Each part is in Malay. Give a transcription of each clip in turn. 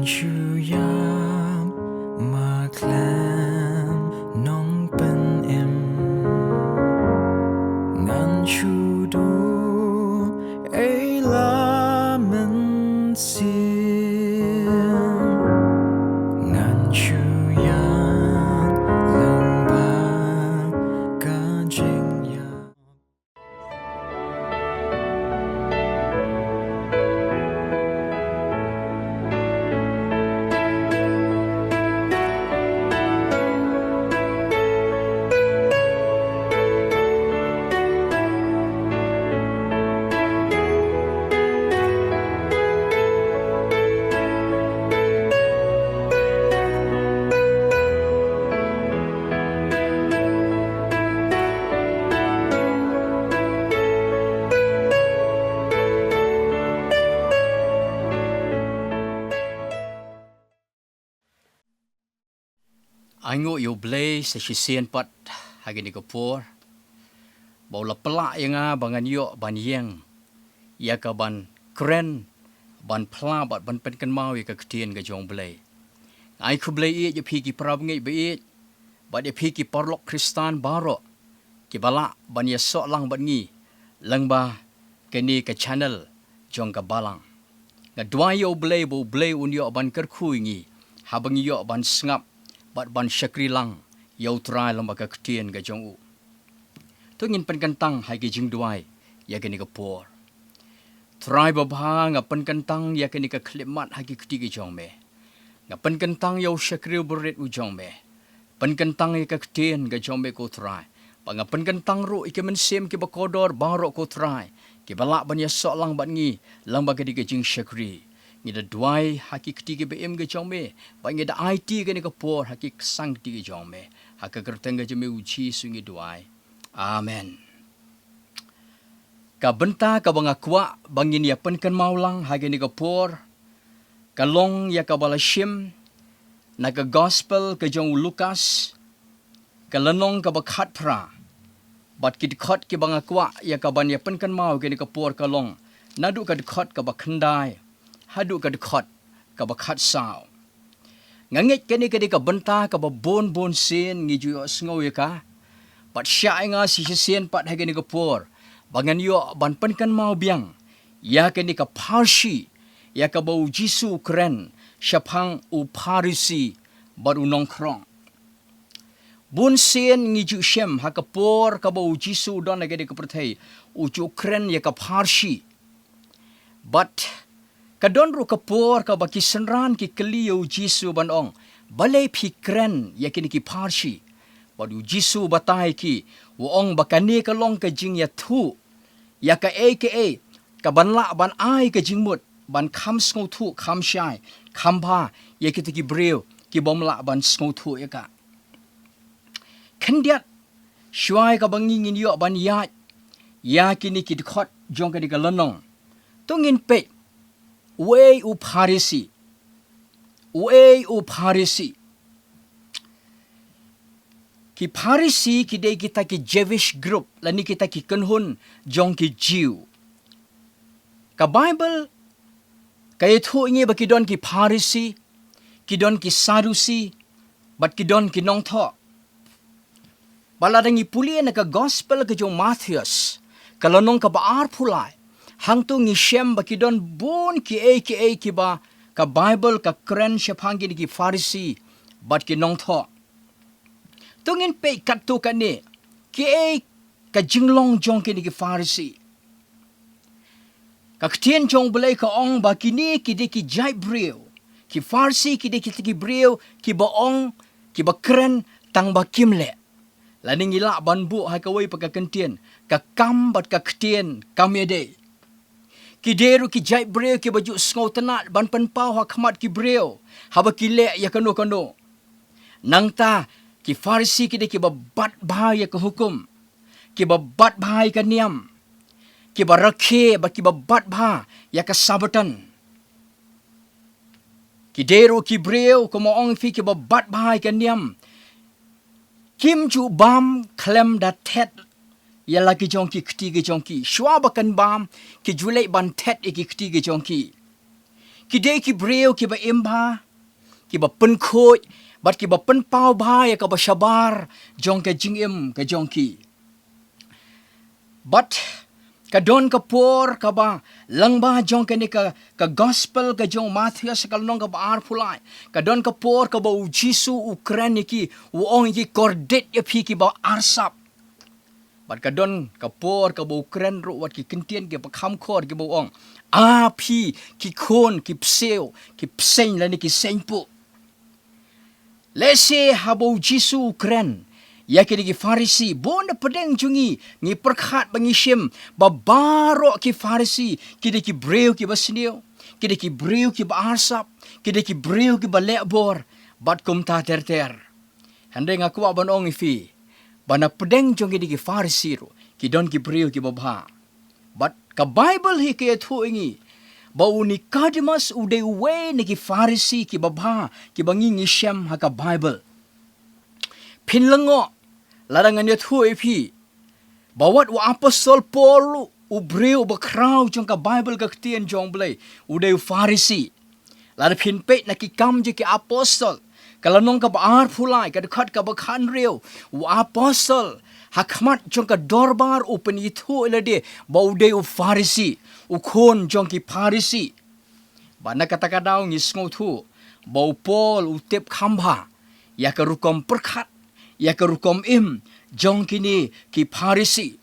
ชูยามมาแคลมน้องเป็นงานชูดูไอ้ลามันเสียงานชูยามลังบากาเจงยาAngo yo blay sa sisian pat hagi ni kapur. Bau la pelak yang bangan yo ban yang. Ya ka ban kren ban pla bat ban pen kan mau ya ka ketien ka jong blay. Ai ku blay ye je pi ki prab ngai be ye. Bat ye pi ki porlok Kristan baro. Ki bala ban ya sok lang bat ngi. Lyngba kini ka channel jong ka balang. Nga dua yo blay bo blay un yo ban kerkhui ngi. Habang yo ban sngap bat ban syakri lang yau trai lam ka ketien ga jong u tu ngin pen kantang hai ge jing duai ya ke ni ka por trai ba bha nga pen kantang ya ke ni ka khlemat hai ge kti ge jong me nga pen kantang yau syakri buret u jong me pen kantang ya ka ketien ga jong me ko trai pa nga pen kantang ro ike men sem ke ba kodor baro ko trai ke bala ban ya sok lang bat ngi lang ba ke di ge jing syakri ngida duai haki ketiga BM ke jong me ba ngida IT ke ni ka por haki sang ketiga jong me haka kerteng ke jeme uji sungi duai amen ka benta ka banga kwa bangin ya pen kan maulang hagi ni ka por ka long ya ka balashim na ka gospel ke jong Lukas ka lanong ka bakhat pra bat ki khot ki banga kwa ya ka ban ya pen kan mau ke ni ka por ka long nadu ka khot ka bakhandai hadu ka dekhot ka bakhat saw nganget kani ka ka benta ka ba bon sen ngi ju sngo ya ka pat sha nga si sen pat ha ni ka por bangan yo ban pen kan mau biang ya kani ka Pharshi ya ka ba jisu kren shaphang u Pharisi baru Nongkhrong bon sen ngi ju shem ha ka por ka ba jisu don ha ka perthai u ju kren ya ka Pharshi but kadon ru kapor ka baki senran ki keliu jisu ban ong balai pikren yakin ki Pharshi badu jisu batai ki wo ong bakani ka long ka jing ya thu ya ka aka ka banla ban ai ka jingmut ban kham sngo thu kham shai kham ba yakiti ki breu ki bomla ban sngo thu ya ka khandiat shwai ka bangi ngin yo ban ya kini ki khot jong ka di ka lanong tungin pe Way u Pharisi. Ki Pharisi ki day kita ki Jewish group lani kita ki kanhun jong ki Jew. Ka Bible kaya thu ingi ba ki don ki Pharisi, ki don ki Sadusi, bat ki don ki Nongtho. Baladangi pulian na ka gospel ka jong Matthews, kalanong ka baar pulai. Hang tu ngi shem ba ki don bon ki ki ba ka Bible ka kren shaphangi ni ki Pharisi bat ki Nongtho tungin pe kat tu ka ni ki ka jinglong jong ki ni ki Pharisi ka ktien jong belai ka ong ba ki ni ki de ki jai breu ki Pharisi ki de ki breu ki ba ong ki ba kren tang ba kimle lani ngila ban bu ha ka wei pa ka kentien ka kam bat ka ktien kam ye de ki deru ki jai breu ki baju sngo tanat ban pen pau ha khmat ki breu haba ki le ya kano nangta ki Pharisi ki de ki babat bhai ya ka hukum ki babat bhai ka niam ki barakhe ba ki babat bha ya ka sabatan ki deru ki breu ko mo ong fi ki babat bhai ka niam kim ju bam klem da tet ya lagi jongki ketiga jongki shwa bakan bam ki julai ban tet ki ketiga jongki Kidai ki breu ki ba imba, ki ba pen khoj, bat ki ba pen pau ba ya ka ba shabar, jong ka jing im ka jong ki. But kadon ka por ka ba Lyngba jong ka ni ka gospel ka jong Matthias ka nong ka ba ar pulai. Kadon ka por ka ba u Jisu Ukran ni ki u ong ki kordet ya pi ki ba arsap. But kadon ka por ka ba Ukran ro wat ki kentien ki ba kham khor ki ba ong. Pi ki kon ki pseo ki psen la ni ki senpu. Lese habo Jisu Ukran. Ya kini ki Pharisi, bona pedeng jungi, ngi perkhat bangi shim, babaro ki Pharisi, kini ki breu ki basneo, kini ki breu ki baarsap, kini ki breu ki balekbor, bat kum ta ter. Hande ngaku ban ong ifi, bana pedeng jungi di ki Pharisi ro, ki don ki breu ki babha. But ka Bible hi ke thu ingi, bau ni kadimas ude we ni ki Pharisi ki babha, ki bangi ngi shem ha ka Bible. Pinlango, larangan dia thui pi. Bawat wa apostol Paul u breu bakrau jong ka Bible ka ktien jong blai. Udai Pharisi. Lara pin pet na ki kam je ki apostol. Kalanong ka baar pulai ka dekat ka bakhan reu. U apostol hakmat jong ka dorbar u penithu elade bau dei u Pharisi. U khon jong ki Pharisi. Bana kata daw ngisngo thu. Bau Paul u tep khamba. Ya ka rukom perkhat. Ya ka rukom im jong kini ki Pharisi.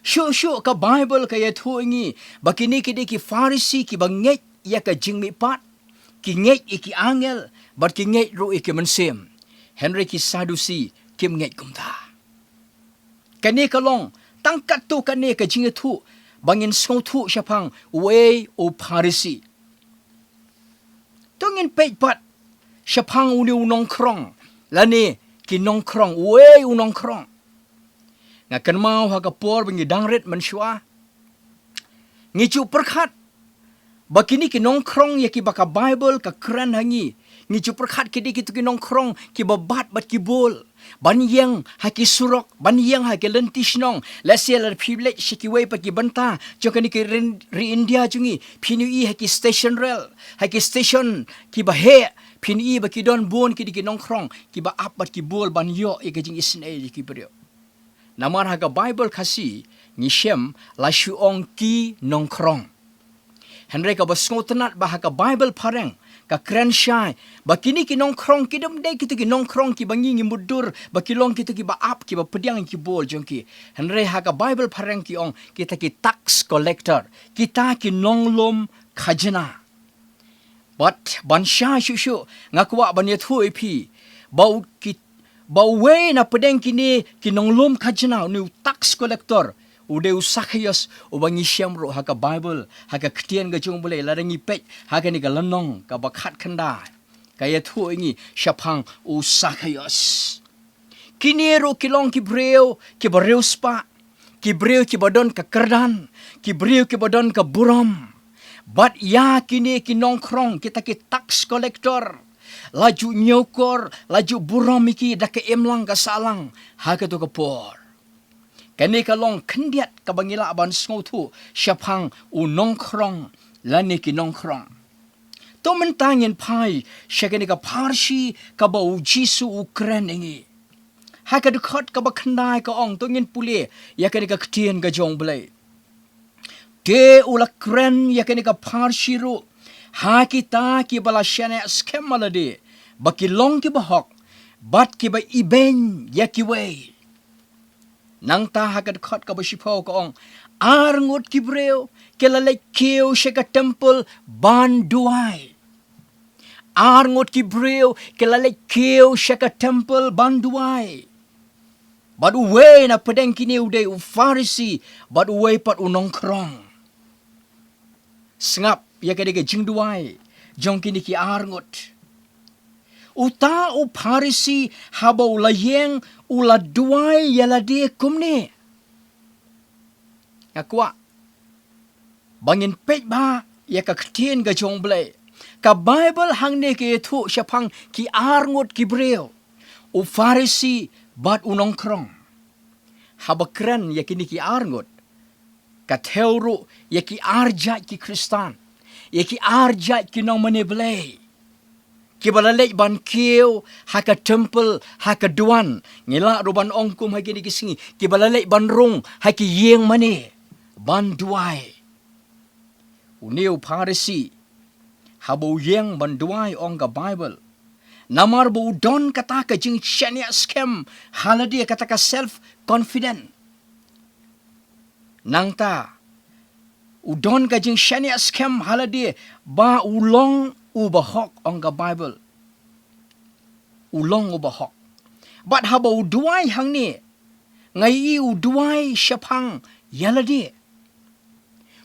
Syo ka Bible ka yathu ingi bakini kidi ki Pharisi ki banget ya ka jingmi pat ki nget iki angel bat ki nget ru iki mensem. Henry ki Sadusi kim nget kumta. Kani kalong tangkat tu kani ka jingi thu bangin song thu syapang we o Pharisi. Tungin pej pat syapang uni Nongkhrong lani ki Nongkhrong, we u Nongkhrong. Ngakan mau ha ka por bangi dangret mensyua. Ngicu perkhat. Bakini ki Nongkhrong ya ki baka Bible ka kran hangi. Ngicu perkhat ki tu ki Nongkhrong ki babat bat ki bol. Ban yang ha ki surok, ban yang ha ki lentis nong. Lasia lar privilege si ki we pa ki banta. Jok ni ki ri India jungi. Pinu ha ki station rail. Ha ki station ki bahe. Pini baki don bon ki di ki Nongkhrong ki ba apat ki bol ban yo e kajing isne ki brio. Namar ha ka Bible kasi ni shem la shu ong ki Nongkhrong. Henry ka basngo tenat ba ha ka Bible pareng ka kren shai bakini ki Nongkhrong ki dom de ki tu ki Nongkhrong ki bangi ngi mudur baki long ki tu ki ba ap ki ba pediang ki bol jong ki. Henry ha ka Bible pareng ki ong kita ki tax collector kita ki nonglom khajana. But bansha shushu ngakwa ban yathu pi bau we na pedeng kini kinonglom khajna ni tax collector ude usakhayas ubangi syamro ha ka Bible ha ka ktien ga jong boleh larangi pej ha ka ni ka lanong ka bakhat khanda ka yathu ingi syapang usakhayas kini ro kilong ki breu ki breu spa ki breu ki badon ka kerdan ki breu ki badon ka buram. But ya kini ki Nongkhrong kita ki tax collector. Laju nyokor, laju buram iki dak ke emlang ka salang. Ha ka tu ka por. Kani kalong kendiat ka bangila ban sngotu syapang u Nongkhrong lani ki Nongkhrong. To mentangin pai syakani ka Pharshi ka ba u Jisu Ukran ingi. Ha ka dekat ka ba khandai ka ong to ngin pule ya kani ka ktien ka jong blai. De ulakren ya kini ka Pharshi ro. Ha kita ki bala syane skem malade. Baki long ki bahok. Bat ki ba iben ya ki we. Nang ta hakat khot ka basipaw ka ong. Arngot ki breo. Kelalay keo siya ka temple ban duay. Arngot ki breo. Kelalay keo siya ka temple ban duay. Bat uwe na pedeng kini uday u Pharisi. Bat uwe pat u Nongkhrong. Sengap ya kade ke jingduai jong kini ki arngot uta u Pharisi haba ulayeng ula duai yala de kumne akwa bangin pet ba ya ka ktien ga jong blai ka Bible hang ne ke thu syapang ki arngot ki breo u Pharisi bat u Nongkhrong haba kren ya kini ki arngot ka teuro ya ki arja ki Kristan ki arjat ki nong mane blay. Ki balalek ban kieu haka temple haka duan ngila ruban ongkum hagi ni kisingi ki balalek ban rung haki yeng mane ban duai. Uniu Pharisi habo yeng ban duai ong ka Bible. Namar bu don kata ka jing shania scam haladia kata ka self confident. Nangta udon ka jing shania scam haladia ba ulong ubahok ong ka Bible. Ulong ubahok. But habo duai hang ni ngai uduai syapang yaladi.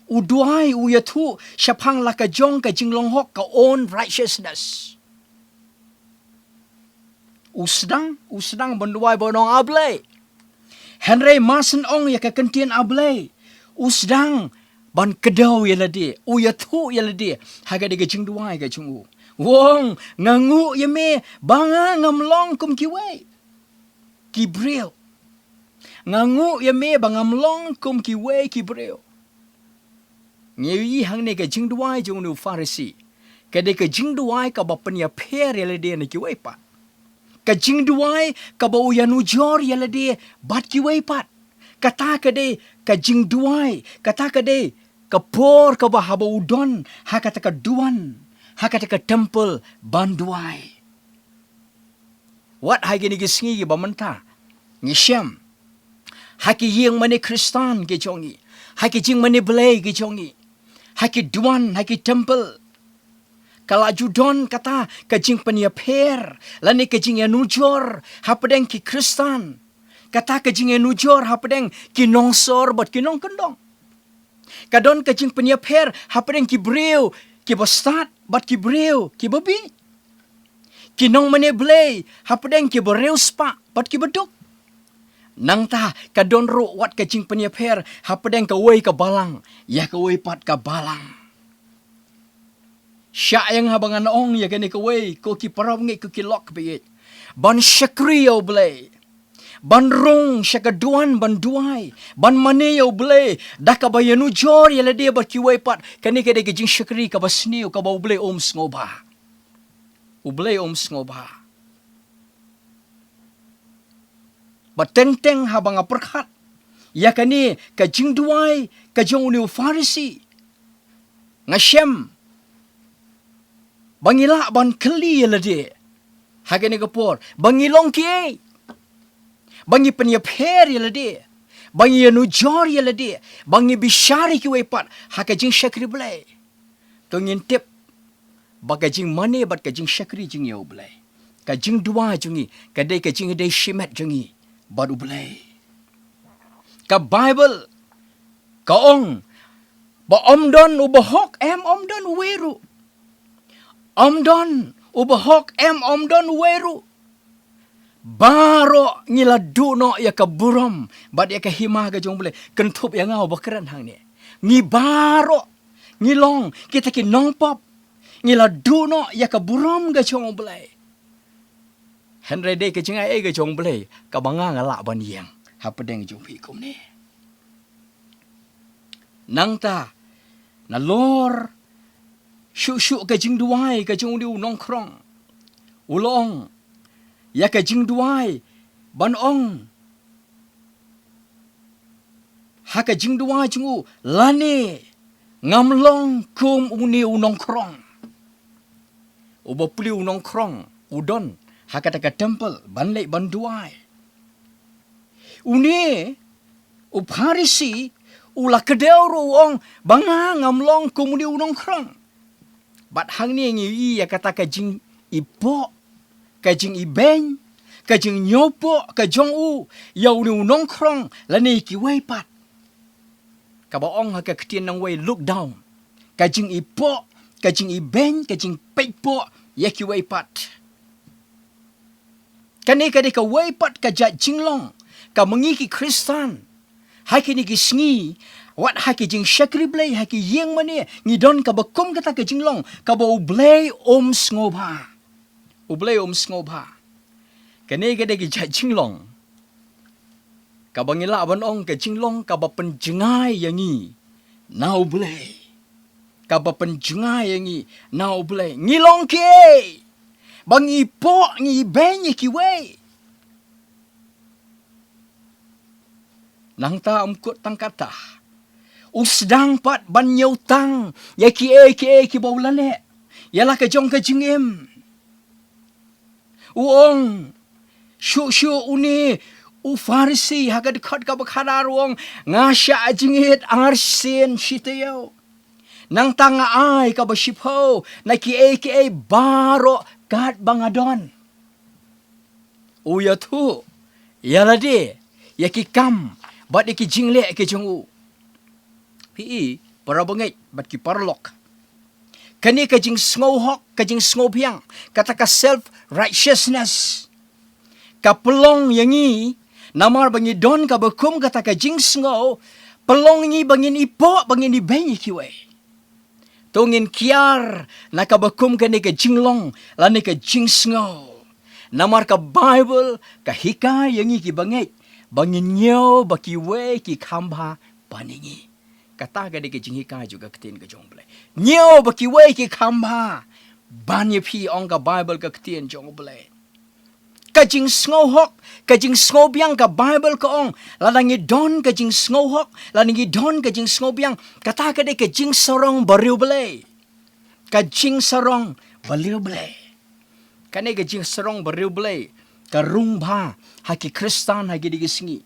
Uduai uyatu syapang laka jong ka jinglong hok ka own righteousness. Usdang banduai bonong ablay. Henry masen ong ya ka kentian ablay. Usdang ban kedau yaladi. Uyatu yaladi. Haga de ka jingduai ka jungu. Wong ngangu yame banga ngamlong kum kiway. Kibril. Ngangu yame bangamlong kum kiway kibril. Ngewi hang ne ka jingduai jung nu Pharisi. Ka de ka jingduai ka bapanya pher yaladi na kiway pat. Ka jingduai ka ba uyanu jor yaladi bat kiway pat. Kata ka de ka jingduai. Kata ka de ka por ka ba haba udon. Hakata ka duan. Hakata ka temple banduai. What hagi ni gisngi ba manta? Ngishem. Haki yeng mani Kristan ke jongi. Haki jing mani belay ke jongi. Haki duan, haki temple. Kala judon kata kajing peniaper. Lani kajing yanujor. Hapadeng ki Kristan. Kata kajing yanujor hapadeng ki nongsor bat ki nong kendong. Kadon kajing peniaper hapadeng ki breu. Ki bostat bat ki breu. Ki babi. Ki nong mane blay. Hapadeng ki boreu spa bat ki beduk. Nang ta kadon ro wat kajing peniaper hapadeng ka way ka balang. Ya ka way pat ka balang. Sya yang habangan ong ya gani ka way ko ki paraw ngi ko ki lok biyit. Ban syakriyo blay. Ban rong syakaduan ban duai. Ban maneyo blay. Da ka bayanu jor ya lade ba ki way pat. Kani ka de kajing syakri ka ba sniyo ka ba ublay om sngoba. Ublay om sngoba. Batenteng habang aperkat. Ya kani kajing duai kajong uniu Pharisi. Ngasyem. Bangila ban keli yalade. Hagani kapor. Bangilong kiye. Bangi penyapher yalade. Bangi yanujor yalade. Bangi bishari kiwe pat. Hakajing syakri belay. Tungin tip. Bakajing mane bat kajing syakri jing yaw belay. Kajing dua jungi. Kadai kajing idai shimet jungi. Baru belay. Ka Bible. Ka ong. Ba omdon ubahok em omdon weru. Omdon ubahok em omdon weru. Baro ngiladu no ya ka buram. Bad ya ka hima ka jong boleh. Kentup ya ngau bakaran hang ni. Ngi baro. Ngilong. Kita ki nongpop. Ngiladu no ya ka buram ka jong boleh. Henry day ka jingai ka jong boleh. Ka banga ngala ban yang. Hapadeng jong pikum ni. Nang ta. Na lor. Syuk-syuk ka jing duai ka jong diu Nongkhrong. Ulong. Ya ka jing duai. Ban ong. Ha ka jing duai jungu. Lani. Ngamlong kum uni Nongkhrong. Uba puli Nongkhrong. Udon. Ha ka taka temple. Ban lek ban duai. Uni. Pharisi. Ula kedeu ruong. Banga ngamlong kum uni Nongkhrong. Bat hang ni ngi ya kata kajing ipo, kajing ibeng, kajing nyopo, kajong u, yau ni Nongkhrong, lani ki way pat. Kabaong ha ka ketien nang way look down. Kajing ipo, kajing ibeng, kajing pekpo, ya ki way pat. Kani ka de ka way pat ka jat jinglong, ka mengi ki Kristan. Hai kini ki sngi. Wat haki jing syakri blay haki yeng mani ngidon ka bakum kata ka jinglong ka ba ublay om sngoba. Ublay om sngoba. Kani ka de ki jat jinglong. Ka bangila ban ong ka jinglong ka ba penjengai yangi. Na ublay. ka ba penjengai ngi nau ble ngilong ke bangi po ngi benyi ki we nang ta umkut tang kata usdang pat ban nyau tang ya ki baulale yalah ka jong ka jingim uong syu uni u Pharisi haga dekat ka bakhana ruang ngasya jingit arsin shitayo nang tanga ai ka bashipho na ki baro kat bangadon uya tu yalade ya ki kam bat ki jingle ke jongu pi para bangai bat ki parlok kani ka jing sngohok ka jing sngopiang kata ka self righteousness ka pelong yangi namar bangi don ka bekum kata ka jing sngo pelong ni bangin ipo bangin ni benyi kiwe tungin kiar na ka bekum kani ka jinglong lani ka jing sngo namar ka Bible ka hika yangi ki bangai bangin nyo baki we ki khamba paningi kata ka de ki jinghika juga ketin ke jongle nyo baki we ki khamba banye phi ong ka Bible ka ketin jongle ka jing sngohok ka jing sngobiang ka Bible ka ong lalangi don ka jing sngohok lalangi don ka jing sngobiang kata ka de ka jing sarong bariu ble ka jing sarong baliu ble kane ka jing sarong bariu ble ka rungba haki Kristan haki digisingi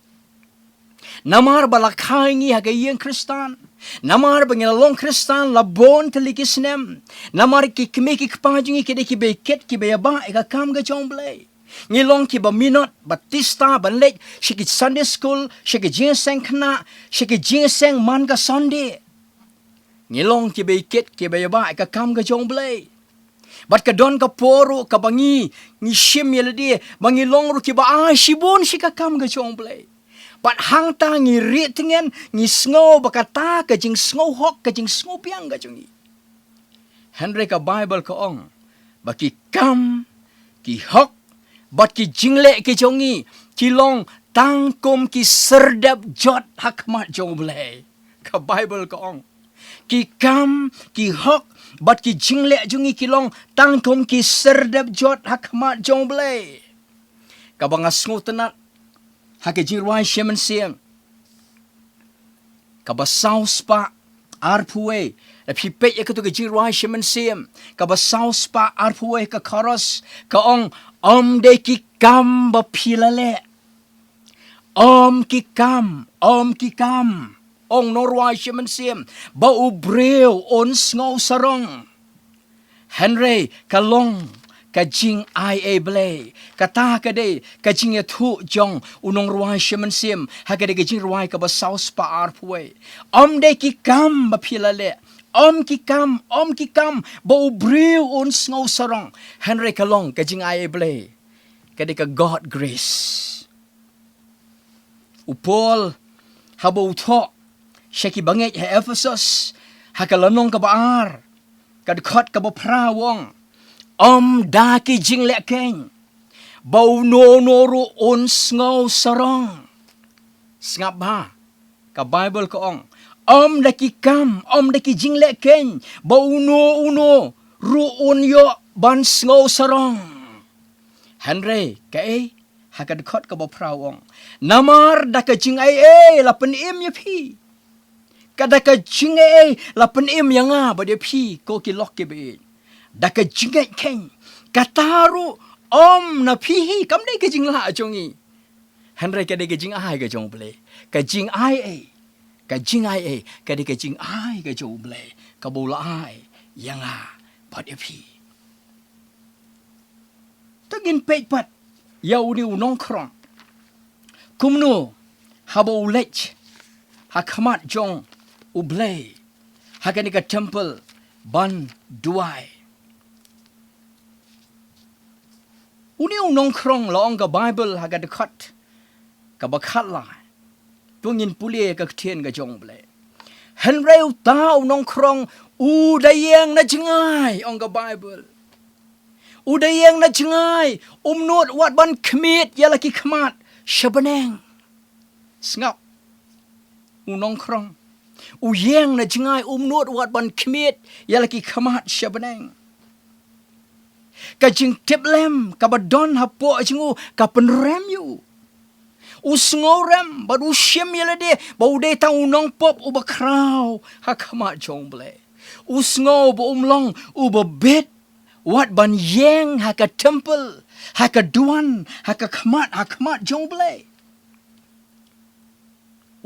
namar balakhangi haki yang Kristan namar bangilalong Kristan labon telikisnem namar ki kemeki kepajungi kide ki beket ki bayaba eka kam ga jomble ngilong ki ba minot batista banlek shiki Sunday school shiki jinseng khna shiki jinseng man ka Sunday ngilong ki beket ki bayaba eka kam ga jomble bat ka don ka poru ka bangi ni shim yeladi bangi long ru ki ba shibun shika kam ga chomble bat hang ta ngi ritingen ni sngo bakata ka jing sngo hok ka jing sngo piang ga jungi Henry ka Bible ka ong baki kam ki hok bat ki jingle ki jongi ki long tangkum ki serdap jot hakmat jomble ka Bible ka ong ki kam ki hok bat ki jingle jungi kilong tangkom ki serdap jot hakmat jomble kabanga smutenat hake jirwai shemen siang kabasaus pa arpuwe la pipet ya ketu ke jirwai shemen siam kabasaus pa arpuwe ka karos ka ong de ki kam ba pilale ki kam ong norwai shemen siam ba ubreu on sngo sarong Henry kalong kajing ai ble kata ka de kajing ya thu jong unong ruai shemen sim ha ka de kajing ruai ka ba saus pa arpwe de ki kam ba pilale ki kam ba ubreu on sngo sarong Henry kalong kajing ai ble ka de ka God grace upol habo tho Shaki banget ha Ephesus hakalanong ka baar kadkhot ka ba prawong da ki jing le keng bau no ru on sngo sarong snap ba ka Bible ka ong da ki kam da ki jing le keng bau no ru on yo ban sngo sarong Henry ka hakadkhot ka ba prawong namar da ka jing la pen im ya phi kada ka jingai la pen im yanga ba de phi ko ki lok ke be da ka jingai ken kataru na phi kam dai ka jingla jongi Henry ka de ka jing ai ka jong ble ka jing ai ka de ka jing ai ka jong ble ka bola ai yanga ba de phi tagin pe pat yau ni Nongkhrong kumnu habo lech hakmat jong ublay hakanika temple ban duai uniu Nongkhrong laong ka Bible hagadekat ka bakhat la tungin pulie ka thien ka jong ble Henry tao Nongkhrong udayeng na jingai ong ka Bible udayeng na jingai umnot wat ban khmit yalaki khmat shabaneng snap Nongkhrong Uyang na jingai umnut wat ban kmit ya laki khamat syabeneng. Ka jing tiplem ka badon hapo jingu ka penrem yu. Usngorem bad usyem yala de bau de ta unong pop uba kraw ha khamat jong ble. Usngo bo umlong uba bet wat ban yeng ha ka temple ha ka duan ha ka khamat jong ble.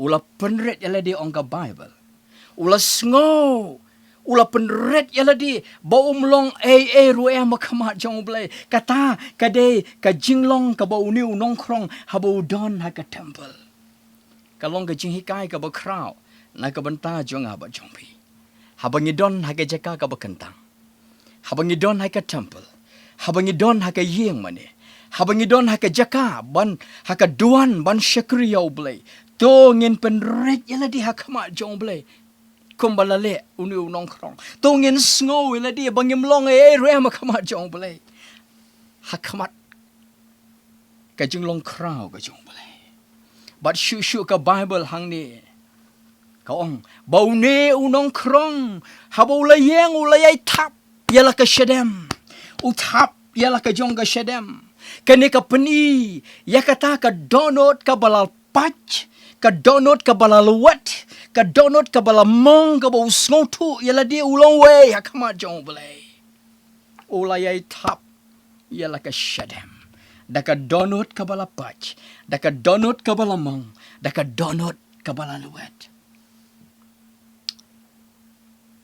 Ula penret yala de ong ka Bible. Ula sngo ula penret yala di ba umlong ruya makamat jong ble kata kade ka jinglong ka ba uniu nongkhrong ha ba udon ha ka temple kalong ka jinghikai ka ba kraw na ka banta jong ha ba jongpi ha ba ngidon ha ka jaka ka ba kentang ha ba ngidon ha ka temple ha ba ngidon ha ka yeng mane ha ba ngidon ha ka jaka ban ha ka duan ban syakriyo ble to ngin penret yala di ha kamat jong ble kumbalale uniu nongkhrong tongin sngo ila dia bangim long rem khamat jong ble hakamat ka jinglong kraw ka jong ble but shu ka Bible hang ni ka ong bau ne unong krong habau la yeng ulai tap yala ka shedem utap yala ka jong ka shedem kane ka peni yakata ka donot ka balal pach ka donot ka balal wat ka donot ka bala mong ka bau sngotu yala dia ulong we hakamat jong ble ulai tap yala ka shedem da ka donot ka bala pach da ka donot ka bala mong da ka donot ka bala luwet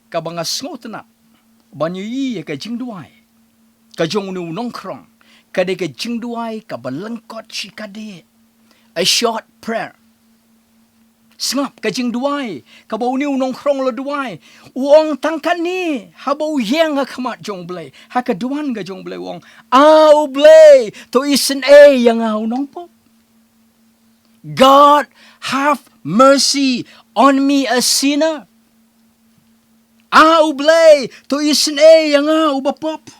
ka banga snotna banyu yi ka jingduai ka jong nu nongkhrong ka de ka jingduai ka balangkot shikade a short prayer Sngap ka jing duai ka bau niu nongkhrong lo duai uong tangkan ni ha bau yeng ha khamat jong ble ha ka duan ga jong ble uong au ble to isen yang au nong po God have mercy on me a sinner au ble to isen yang au bapop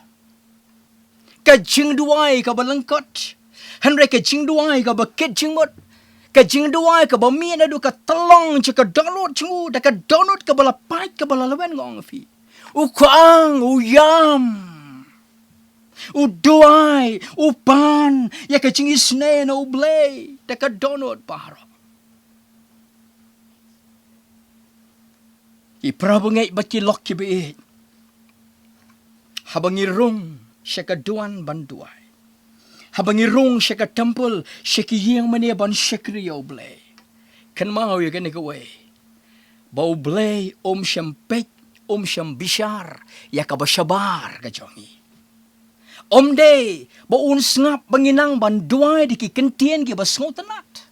ka jing duai ka balangkot hanre ka jing duai ka bakit jingmot ka jingduai ka bami na du ka talong je ka download chingu da ka download ka bala pai ka bala lawen ngong fi u kwang u yam u duai u pan ya ka jingi sne no blay da ka download paro I prabungai baki lokki be habangi rung syaka duan banduai habangi rong syaka temple syaki yang mane ban syakriyo ble kan mau ya kan ke we bau ble syempek syambishar ya ka bashabar ka jongi de bau sngap banginang ban duai di ki kentien ki basngotenat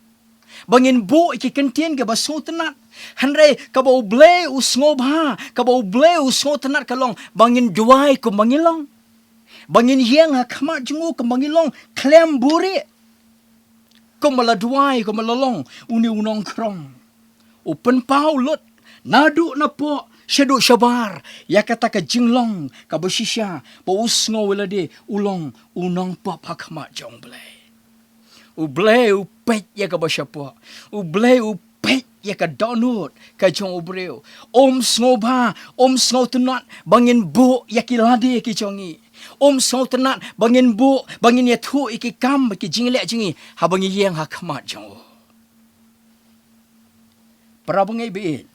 bangin bu ki kentien ki basngotenat hanre ka bau ble usngobha ka bau ble usngotenat kalong bangin duai ko mangilong bangin yang khamat jungu kembangilong klem buri kumala duai kumala long uni unong krong open paulut nadu na po syadu syabar ya kata ka jinglong ka basisya po usngo welade ulong unong pop khamat jong ble u pet ya ka basyapo u pet ya ka donut ka jong ubreu sngoba sngo tunat bangin bu ya kilade ki jongi sau tenat bangin bu bangin ya thu iki kam ki jinglek jingi ha bangi yang ha khamat jong para bangai be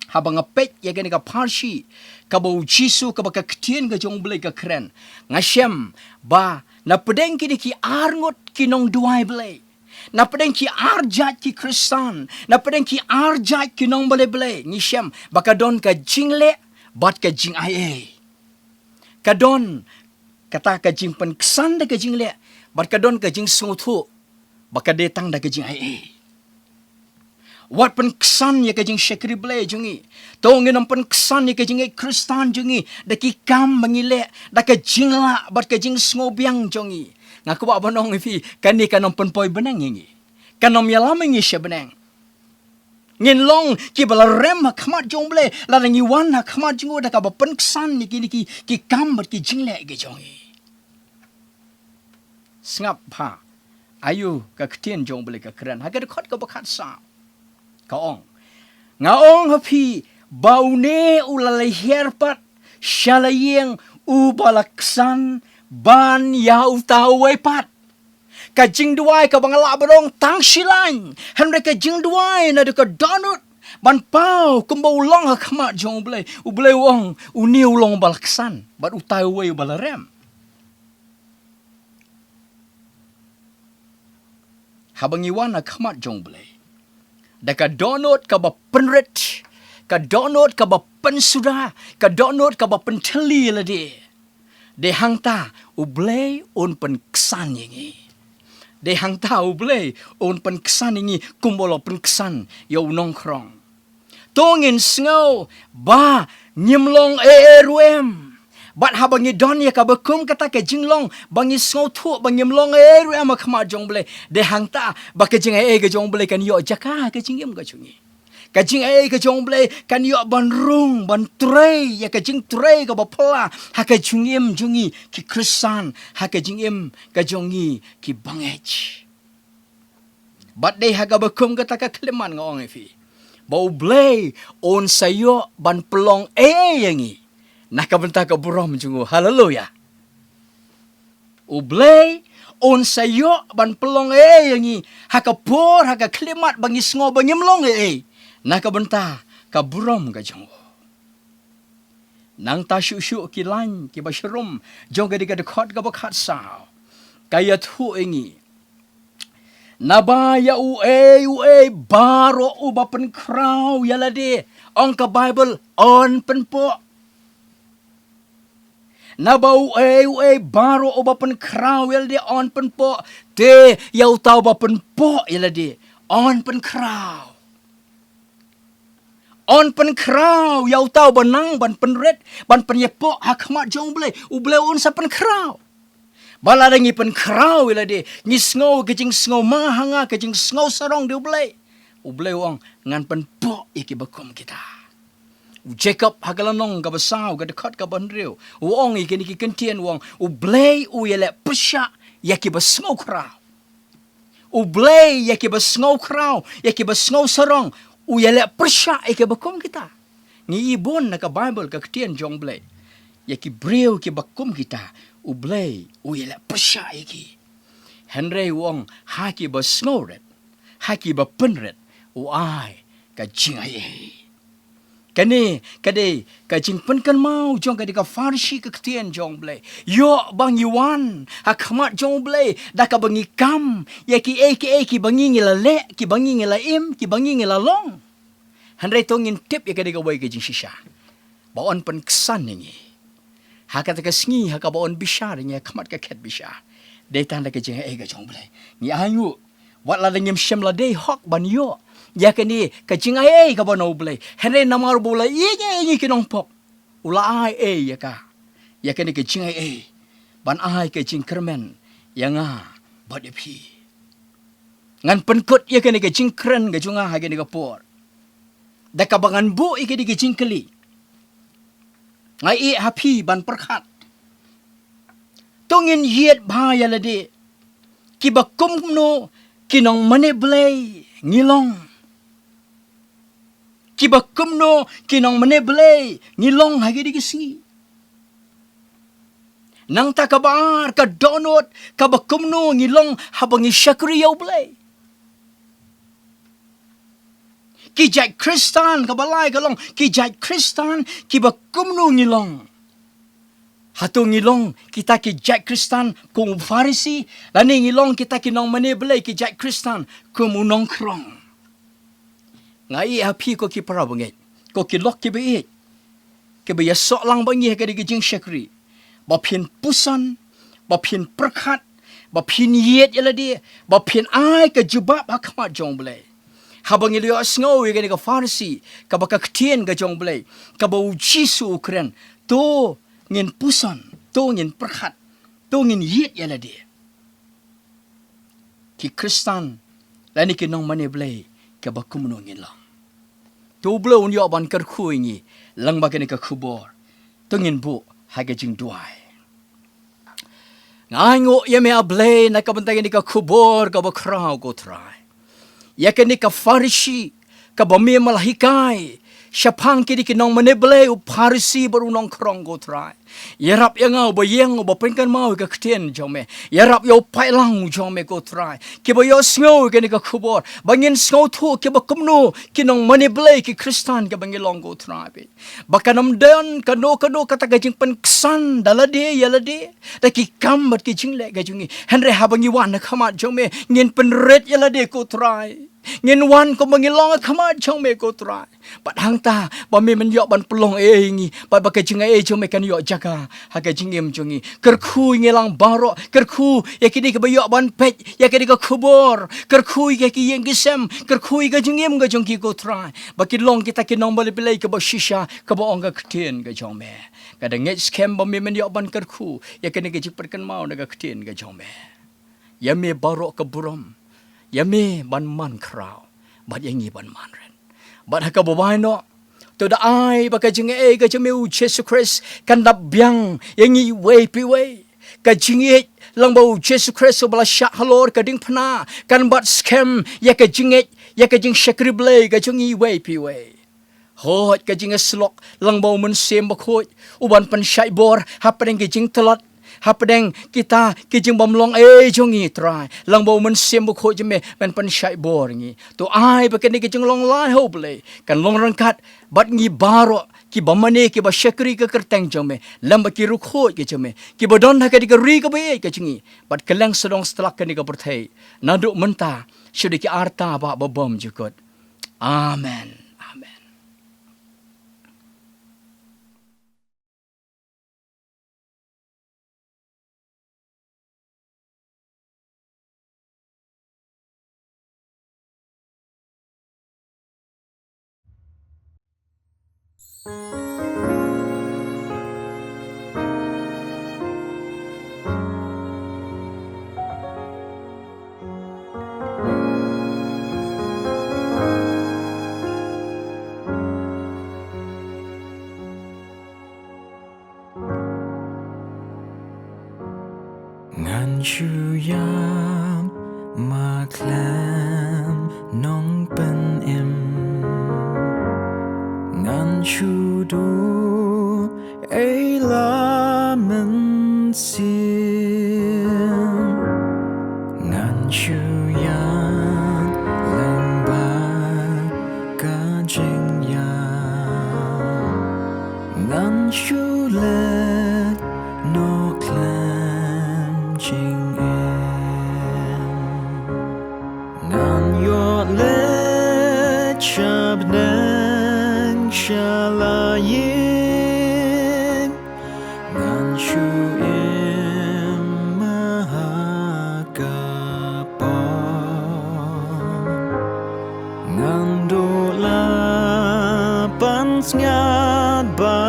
ha banga pet ya gani ka Pharshi ka bau jisu ka baka ktien ka jong ble ka kren ngasem ba na pedeng ki ki arngot ki nong duai ble na pedeng ki arjat ki kristan na pedeng ki arjat ki nong ble ngisem baka don ka jinglek bat ka jing ai kadon kata ka jing pen kesan da ka jing le bat kadon ka jing sunguthu baka detang da ka jing ai wat pen kesan ya ka jing syakri ble jungi to nginam pen kesan ya ka jing kristan jungi da ki kam mangile da ka jing la bat ka jing sngobiang jungi ngaku ba banong fi kan ni kanom pen poi benang ngi kanom ya lam ngi syabenang ngin long ki bala rem khamat jong ble la ngi wan khamat jingo da ka ba pen ksan ni ki kam bat ki jingle ge jongi sngap pha ayu ka ktien jong ble ka kran ha ka khot ka ba khat sa ka ong Ngaong hapi baune ulalay herpat shalayeng ubalaksan ban ya utaway pat. Kajing duay ka bangala barong tang silan. Henry kajing duay na ka donut. Ban pau kumbaw long hakmat jong ublay. Ublay wong uniw long balaksan. Bat utaway balarem. Habang iwan hakmat jong ublay. Da ka donut ka ba penrit. Ka donut ka ba pensuda. Ka donut ka ba penteli ladi. De hangta ublay on penksan yengi. De hang tau blay on penksan ini kumbolo penksan yau Nongkhrong. Tongin snow ba nyimlong eruem. Bat habangi don ya kabakum kata ke jinglong bangi snow tu bangi nyimlong eruem akma jong blay. De hang ta ba ke jing ke jong blay kan yo jaka ke jingem ka chungi. Kajing ke jong blay kan yo ban rung ban tray ya kajing tray ka bapla ha ka jungim jungi ki krisan ha ka jingim ka jongi ki bangech. Bat day ha ka bakum ka taka kleman ngong efi. Bau blay on sayo ban pelong yangi. Nakabenta ka burom jungu. Hallelujah. Ublay on sayo ban pelong yangi ha ka por ha ka klemat bangi sngo bangimlong Nakabenta ka burom ka jong. Nang ta syu ki lan ki basrum jong ka dekot ka bakat sao. Kaya tu ingi. Nabaya u baro u bapen kraw yalade. Ong ka Bible on penpo. Nabau baro u bapen kraw yalade on penpo. Te yau tau bapen po yalade on pen kraw. On pen kraw yau tau banang ban penret ban penyepo hakmat jong blay ublay on sa pen kraw. Baladangi pen kraw ila de ni sngow kejing sngow mahanga kejing sngow sarong de ublay. Ublay wong ngan pen po iki bakum kita. Jacob hagalanong ka basaw ka dekat ka banriw. Wong iki ni kentien wong ublay uyele pesya yaki basngow kraw. Ublay yaki basngow kraw yaki basngow sarong. Uyale persya ke bakum kita. Ni ibon na ka Bible ka ketian jong blay. Ya ki brew ki bakum kita. Ublay uyale persya iki. Henry wong haki ba snoret. Haki ba penret. Uai ka jingaye. Kani kade ka jing penkan mau jong ka di ka Pharshi ka ketian jong blay. Yo bang yuan hakmat jong blay da ka bangi kam ya ki bangi ngila le ki bangi ngila im ki bangi ngila long. Handai tongin tip ya ka di ka way ka jing shisha. Baon pen kesan ni. Haka ta ka sngi haka baon bisha ni kamat ka ket bisha. Dai tan da ka jing ka jong blay. Ni ayu wat la ngim shem la dei hok ban yo. Ya ka ni ka jing ka bono blay. Handai namar bola ye kinong pop. Ula ya ka. Ya ka ni ka jing ban ka jing kermen yang bad pi. Ngan penkut ya ka ni ka jing kren ka junga ha ka ni ka por. Da kabangan bu iki di jing keli. Ngai happy ban perkhat. Tongin yet bahaya lade. Kibakum no kinong mane blay ngilong. Kibakum no kinong mane blay ngilong hagi di kisngi. Nang takabar ka donut kabakum no ngilong habang isyakri yaw blay. Kijay Kristan kabalay kalong kijay Kristan kibakum no ngilong. Hato ngilong kita kijay Kristan kung Pharisi lani ngilong kita kinong maneblay kijay Kristan kung Nongkhrong. Ngai api ko ki parabangit ko kilok ki beit. Ke be yasok lang bangi ka di kijing syakri. Bapin pusan, bapin perkhat, bapin yet yaladi, bapin ai ka jubab hakmat jong blay. Habang iliyo asngaw yung ka Pharisi, kabaka ktien ka jong blay, kabaw jisu ukren, to ngin pusan, to ngin perkhat, to ngin yit yaladi. Ki Kristan, lani kinong maneblay, kabakum no ngin lang. To blow unyo ban karku ingi, lang baka ni kakubor, to ngin bu, haga jing duay. Ngango yame ablay, nakabantay ni kakubor, kabakraw ko try. Ya ka ni ka Pharisi, kabami malahikai syapang kidi kinong maneble u Pharisi baru Nongkhrong go try yarap yangau bayeng ba penkan mau ka ktien jome yarap yo pailang jome go try ki ba yo sngo ke ni ka khubor bangin sngo thu ki ba kumnu kinong maneble ki Kristan ka bangilong go try be bakanam den kano kata ka jing pen ksan dalade yalade ta ki kam bat ki jingle ka jungi henre habangi wan na khama jome ngin pen red yalade go try ngin wan ko mangilong khama jome go try bat hang ta ba mi man yo ban pelong ngi ba ka jinga jome kan yo jaga haga jingim jungi kerkhu ngelang baro kerkhu yakini ka bayo ban pet yakini ka khubor kerkhu yaki yang gisem kerkhu ka jingim ka jongki go try baki long kita kinong bali pilai ka ba shisha ka ba ong ka ktien ka jome kada nget scam ba mi man yo ban kerkhu yakini ka jikperkan mau na ka ktien ka jome yame baro ka buram yame ban man kraw bat yangi ban man ren bat haka babai no to da ai ba ka jinge ka jame Jesus Christ kan dap biang yangi way pi way ka jinge lang ba Jesus Christ bala syak halor ka ding phna kan bat scam ya ka jing shakri blay ka jingi way pi way hot ka jinge slok lang ba mun sem ba khoi uban pan shai bor hapeng ka jing tlat hapdeng kita kijing bamlong jongi try lang bo men sembo kho jeme men pan shai bor ngi to ai ba ken kijing long lai ho ble kan long rangkat bat ngi baro ki bamane ki ba shakri ka kerteng jome lam ba ki ru kho ki jeme ki bodon ha ka di ka ri ka be ka jingi bat keleng sedong setelah ka ni ka berthai naduk menta syudi ki arta ba bom jukut amen. Ngan chu yam ma klam nong pen em ngan chu du la men sim ngan chu yan Lyngba Gashnga ngan chu le no clam ching em ngan yo le chab nang shala yin ngan chu em mahakapa ngan do la pan ngat ba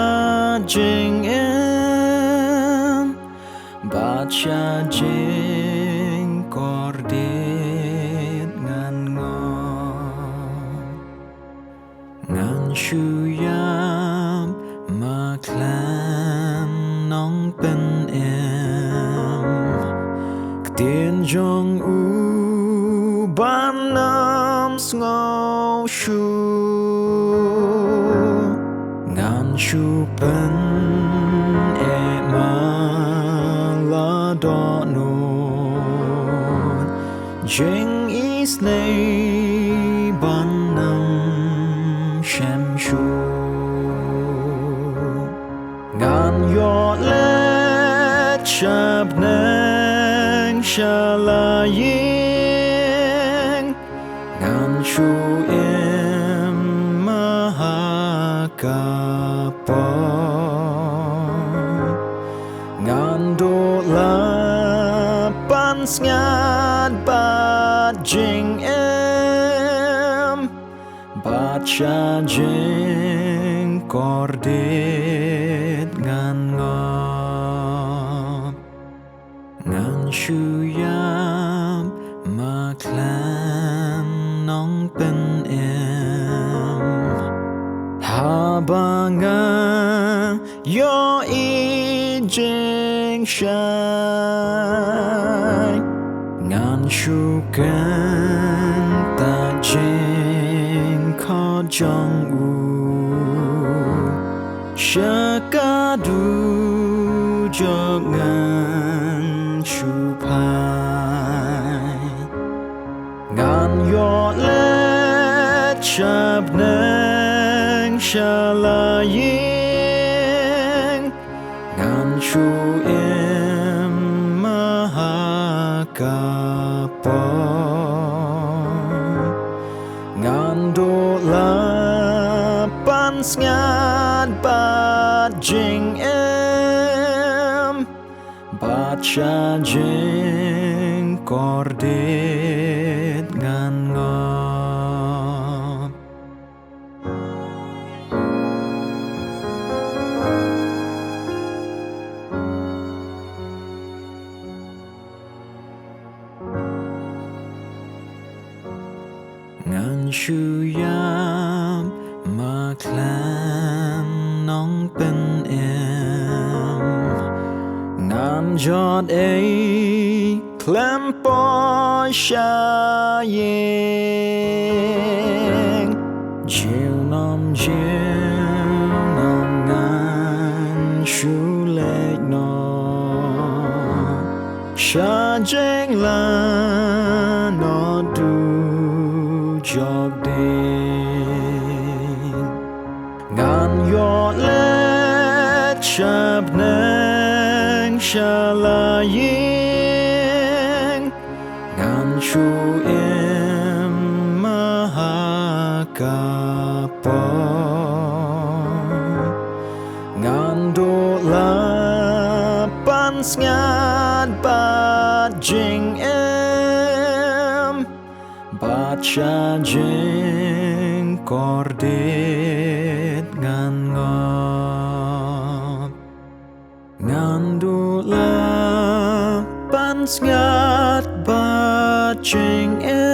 jing em ba cha jing kordit ngan ngo ngan chu yam ma klan nong pen em ktien jong u ban nam sngo shu ngan chu pen e ma la do no jing is nei ban nam shem shu ngan yo le chab nang shala yin ngan chu em mahakapa ngan do la pan ngat ba jing em ba cha jing kordit ngan ngo ngan chu yam ma klan nong pen em ha ba nga yo i jing shai ngan chu kan ta jing kha trong u shaka du jog ngan chu pai ngan yo le chap nang shalaying ngan chu im mahakapo ngan do la pan sngat bat jing em bat cha jing kordet ngan ngop ngan chu yam ma clan nong pen em ngan jot a clam po sha yeng chiu nom ngan chu le no sha jeng la no du jog ding ngan yo le chap nang shalaying ngan chu im mahakapo ngan do la pan sngat bat jing em bat cha jing kordet ngan ngop ngan do la pan sngat bat jing em